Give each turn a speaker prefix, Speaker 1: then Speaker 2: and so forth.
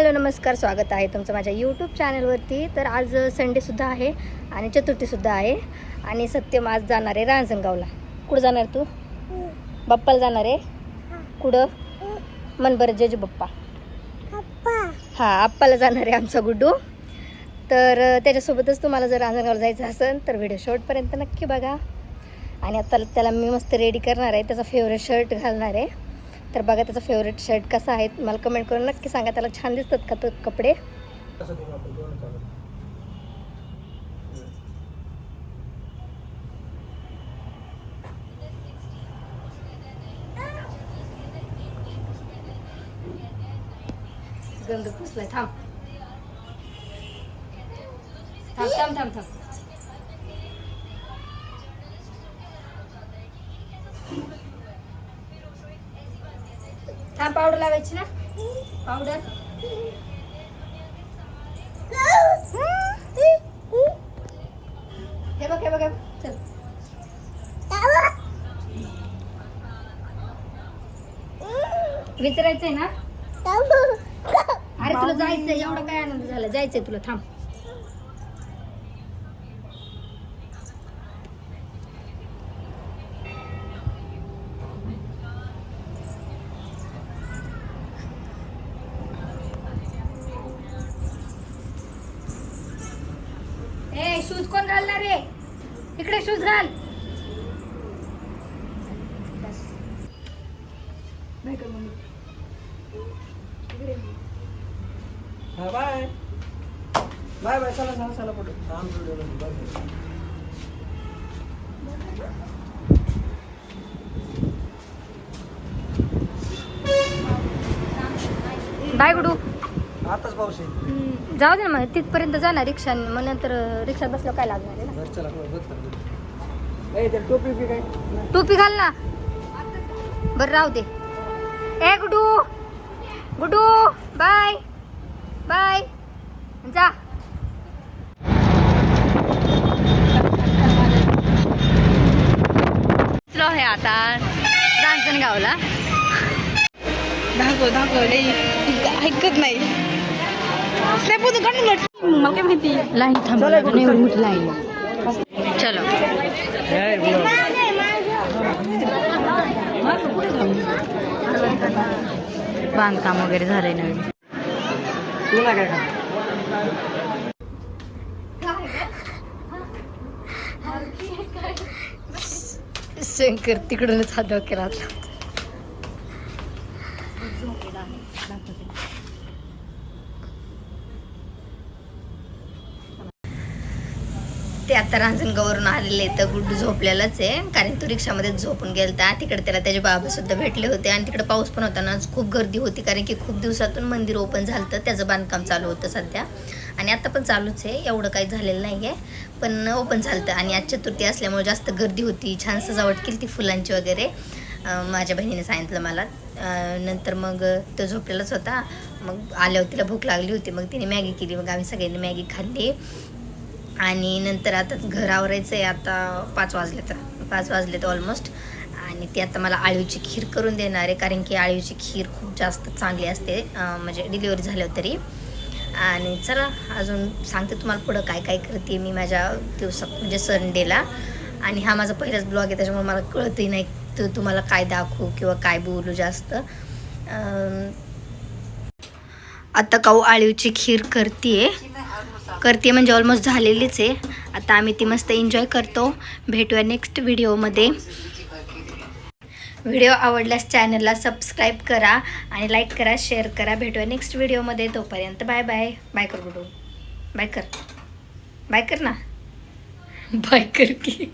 Speaker 1: Hello नमस्कार, स्वागत आहे तुमचं माझ्या यूट्यूब चॅनलवरती. तर आज संडेसुद्धा आहे आणि चतुर्थीसुद्धा आहे आणि सत्यम आज जाणार आहे रांजणगावला. कुठं जाणार तू? बाप्पाला जाणार आहे. कुठं मन बरं जेजू बाप्पा. हां, आप्पाला जाणार आहे आमचा गुड्डू. तर त्याच्यासोबतच तुम्हाला जर रांजणगावला जायचं असेल तर व्हिडिओ शेवटपर्यंत नक्की बघा. आणि आता त्याला मी मस्त रेडी करणार आहे, त्याचा फेवरेट शर्ट घालणार आहे. तर बघा त्याचा फेवरेट शर्ट कसा आहे, मला कमेंट करून नक्की सांगा. त्याला छान दिसतात का तो कपडे? गंध पुसलाय. थांब थांब थांब थांब थांब. थांब, पावडर लावायची ना. पावडर हे बघ हे बघ. चल विचारायचंय ना. अरे तुला जायचंय, एवढा काय आनंद झाला, जायचंय तुला. थांब. ए शूज कोण घालणार रे? इकडे शूज घाल.
Speaker 2: Bye bye bye. चला चला चला पुढे.
Speaker 1: बाय गुडू.
Speaker 2: आताच पाऊस आहे.
Speaker 1: जाऊ दे ना मग, तिथपर्यंत जा ना रिक्षाने. मग नंतर रिक्षात बसलं काय लागणार आहे ना.
Speaker 2: चला टोपी बी काय.
Speaker 1: टोपी घाल ना. बरं राहू दे. ए गुडू गुडू बाय बाय. जा. आहे आता रांजणगावला.
Speaker 3: दाखव ऐकत नाही. मला काय माहिती.
Speaker 1: लाईन थांबवली नाही, एवढी मोठी लाईन. चलो बांधकाम वगैरे झालंय नवीन.
Speaker 2: तुला काय का
Speaker 1: शंकर तिकडूनच हात केला. ते आता रांजणगाववरून आलेले तर गुड्डू झोपलेलाच आहे, कारण तो रिक्षामध्ये झोपून गेलता. तिकडे त्याला त्याचे बाबा सुद्धा भेटले होते आणि तिकडे पाऊस पण होता ना. खूप गर्दी होती, कारण की खूप दिवसातून मंदिर ओपन झालं तर त्याचं बांधकाम चालू होतं सध्या. आणि आता पण चालूच आहे, एवढं काही झालेलं नाही आहे, पण ओपन झालं. आणि आज चतुर्थी असल्यामुळे जास्त गर्दी होती. छान सजावट केली ती फुलांची वगैरे. माझ्या बहिणीने सांगितलं मला. नंतर मग तो झोपलेलाच होता. मग आल्यावर तिला भूक लागली होती, मग तिने मॅगी केली. मग आम्ही सगळ्यांनी मॅगी खाल्ली. आणि नंतर आता घर आवरायचं आहे. आता 5 वाजले तर ऑलमोस्ट. आणि ती आता मला आळूची खीर करून देणार आहे, कारण की आळूची खीर खूप जास्त चांगली असते, म्हणजे डिलिव्हरी झाल्यावर तरी. आणि चला अजून सांगते तुम्हाला पुढं काय काय करते मी माझ्या दिवसात, म्हणजे संडेला. आणि हा माझा पहिलाच ब्लॉग आहे, त्याच्यामुळे मला कळतही नाही तर तुम्हाला काय दाखवू किंवा काय बोलू जास्त. आता काऊ आळूची खीर करते म्हणजे ऑलमोस्ट झालेलीच आहे. आता आम्ही ती मस्त एन्जॉय करतो. भेटूया नेक्स्ट व्हिडिओमध्ये. व्हिडिओ आवडल्यास चॅनलला सबस्क्राईब करा आणि लाईक करा, शेअर करा. भेटूया नेक्स्ट व्हिडिओमध्ये. तोपर्यंत बाय बाय. बाय कर गुडू. बाय कर. बाय कर ना. बाय कर की.